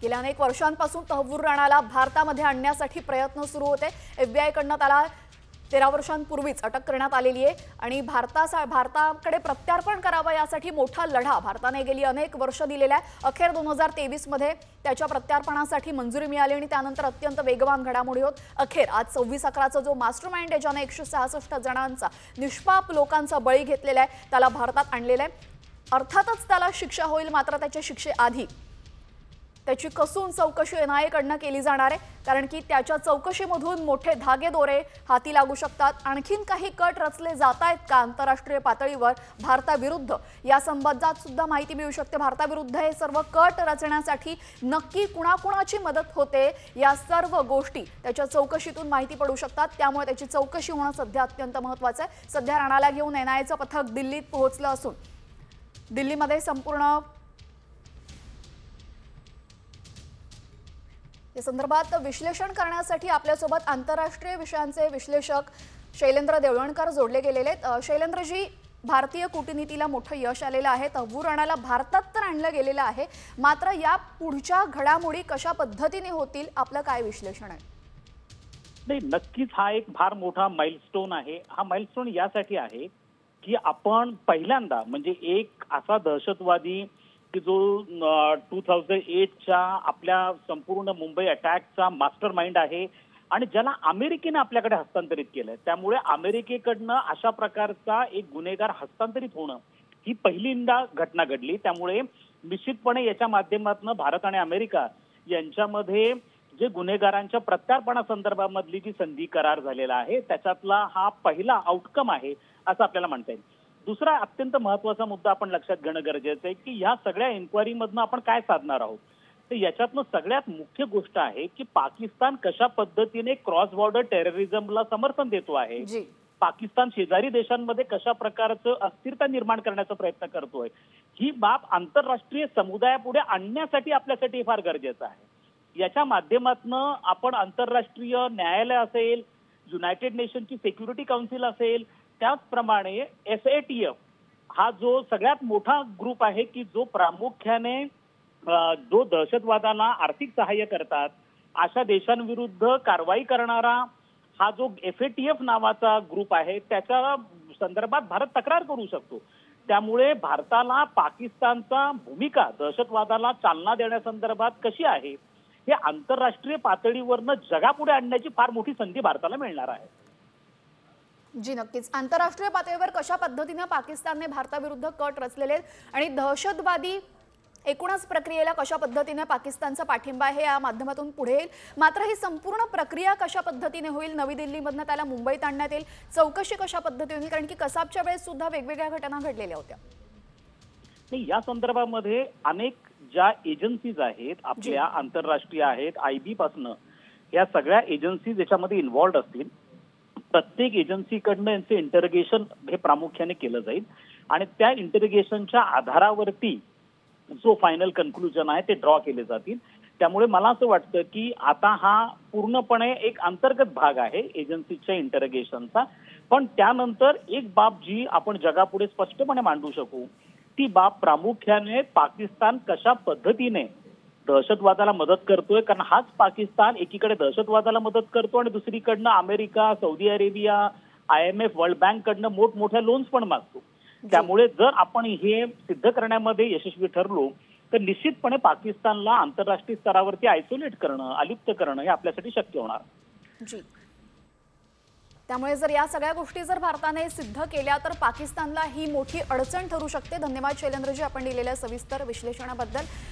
गेल्या अनेक वर्षांपासून तहव्वूर राणाला भारतामध्ये आणण्यासाठी प्रयत्न सुरू होते। FBI कडून त्याला 13 वर्षांपूर्वीच अटक करण्यात आलेली आहे आणि भारताकडे प्रत्यार्पण करावं यासाठी मोठा लढा भारताने गेली अनेक वर्ष दिलेला आहे। अखेर 2023 मध्ये त्याच्या प्रत्यार्पणासाठी मंजुरी मिळाली आणि त्यानंतर अत्यंत वेगवान घडामोडी होत अखेर आज 26/11चा जो मास्टरमाइंड आहे ज्याने 166 जणांचा निष्पाप लोकांचा बळी घेतलेला आहे त्याला भारतात आणलेला आहे। अर्थातच त्याला शिक्षा होईल, मात्र त्याच्या शिक्षेआधी त्याची कसून चौकशी NIA कडून केली जाणार आहे, कारण की त्याच्या चौकशीमधून मोठे धागेदोरे हाती लागू शकतात। आणखीन काही कट रचले जात आहेत का आंतरराष्ट्रीय पातळीवर भारताविरुद्ध या संबंधात सुद्धा माहिती मिळू शकते। भारताविरुद्ध हे सर्व कट रचण्यासाठी नक्की कुणाकुणाची मदत होते या सर्व गोष्टी त्याच्या चौकशीतून माहिती पडू शकतात। त्यामुळे त्याची चौकशी होणं सध्या अत्यंत महत्त्वाचं आहे। सध्या राणाला घेऊन NIAचं पथक दिल्लीत पोहोचलं असून दिल्लीमध्ये संपूर्ण या संदर्भात विश्लेषण करण्यासाठी आपल्यासोबत आंतरराष्ट्रीय विषयांचे विश्लेषक शैलेंद्र देवळणकर जोडले गेलेले आहेत। शैलेंद्रजी, भारतीय कूटनीतीला मोठं यश आलेलं आहे, तहव्वूर राणाला भारतात तर आणलं गेलेलं आहे, मात्र या पुढच्या घडामोडी कशा पद्धतीने होतील आपलं काय विश्लेषण आहे? नाही, नक्कीच हा एक फार मोठा माइलस्टोन आहे। हा माइलस्टोन यासाठी आहे की आपण पहिल्यांदा म्हणजे एक असा दहशतवादी की जो 2008च्या आपल्या संपूर्ण मुंबई अटॅकचा मास्टरमाइंड आहे आणि ज्याला अमेरिकेने आपल्याकडे हस्तांतरित केलंय, त्यामुळे अमेरिकेकडनं अशा प्रकारचा एक गुन्हेगार हस्तांतरित होणं ही पहिल्यांदा घटना घडली। त्यामुळे निश्चितपणे याच्या माध्यमातून भारत आणि अमेरिका यांच्यामध्ये जे गुन्हेगारांच्या प्रत्यार्पणासंदर्भामधली जी संधी करार झालेला आहे त्याच्यातला हा पहिला आउटकम आहे असं आपल्याला म्हणता येईल। दुसरा अत्यंत महत्त्वाचा मुद्दा आपण लक्षात घेणं गरजेचं आहे की या सगळ्या इन्क्वायरीमधनं आपण काय साधणार आहोत। तर याच्यातनं सगळ्यात मुख्य गोष्ट आहे की पाकिस्तान कशा पद्धतीने क्रॉस बॉर्डर टेररिझमला समर्थन देतो आहे, पाकिस्तान शेजारी देशांमध्ये कशा प्रकारचं अस्थिरता निर्माण करण्याचा प्रयत्न करतोय, ही बाब आंतरराष्ट्रीय समुदायापुढे आणण्यासाठी आपल्यासाठी फार गरजेचं आहे। याच्या माध्यमातून आपण आंतरराष्ट्रीय न्यायालय असेल, युनायटेड नेशनची सिक्युरिटी काउन्सिल असेल, त्याचप्रमाणे FATF हा जो सगळ्यात मोठा ग्रुप आहे की जो प्रामुख्याने जो दहशतवादाला आर्थिक सहाय्य करतात अशा देशांविरुद्ध कारवाई करणारा हा जो FATF नावाचा ग्रुप आहे त्याच्या संदर्भात भारत तक्रार करू शकतो। त्यामुळे भारताला पाकिस्तानचा भूमिका दहशतवादाला चालना देण्यासंदर्भात कशी आहे हे आंतरराष्ट्रीय पातळीवरनं जगापुढे आणण्याची फार मोठी संधी भारताला मिळणार आहे। जी नक्कीच, आंतरराष्ट्रीय पातळीवर कशा पद्धतीने पाकिस्तानने भारताविरुद्ध कट रचलेले आणि दहशतवादी एकूणच प्रक्रियेला कशा पद्धतीने पाकिस्तानचा पाठिंबा आहे या माध्यमातून पुढे येईल, मात्र ही संपूर्ण प्रक्रिया कशा पद्धतीने होईल, नवी दिल्लीमधून त्याला मुंबईत आणण्यात येईल, चौकशी कशा पद्धतीने होईल, कारण की कसाबच्या वेळेस सुद्धा वेगवेगळ्या घटना घडलेल्या होत्या। नाही, या संदर्भामध्ये अनेक ज्या एजन्सीज आहेत आपल्या आंतरराष्ट्रीय आहेत, IB पासनं या सगळ्या एजन्सीज याच्यामध्ये इन्व्हॉल्ड असतील। प्रत्येक एजन्सीकडनं यांचे इंटरोगेशन हे प्रामुख्याने केलं जाईल आणि त्या इंटरोगेशनच्या आधारावरती जो फायनल कन्क्लुजन आहे ते ड्रॉ केले जातील। त्यामुळे मला असं वाटतं की आता हा पूर्णपणे एक अंतर्गत भाग आहे एजन्सीच्या इंटरोगेशनचा, पण त्यानंतर एक बाब जी आपण जगापुढे स्पष्टपणे मांडू शकू ती बाब प्रामुख्याने पाकिस्तान कशा पद्धतीने दहशतवादाला मदत करतोय, कारण हाच पाकिस्तान एकीकडे दहशतवादाला मदत करतो आणि दुसरीकडनं America, Saudi Arabia, IMF, world bank कडनं मोठमोठ्या लोन्स पण मागतो। त्यामुळे जर आपण हे सिद्ध करण्यामध्ये यशस्वी ठरलो तर निश्चितपणे पाकिस्तानला आंतरराष्ट्रीय स्तरावरती आयसोलेट करणं, अलिप्त करणं हे आपल्यासाठी शक्य होणार। जी, त्यामुळे जर या सगळ्या गोष्टी जर भारताने सिद्ध केल्या तर पाकिस्तानला ही मोठी अडचण ठरू शकते। धन्यवाद शैलेंद्रजी आपण दिलेल्या सविस्तर विश्लेषणाबद्दल।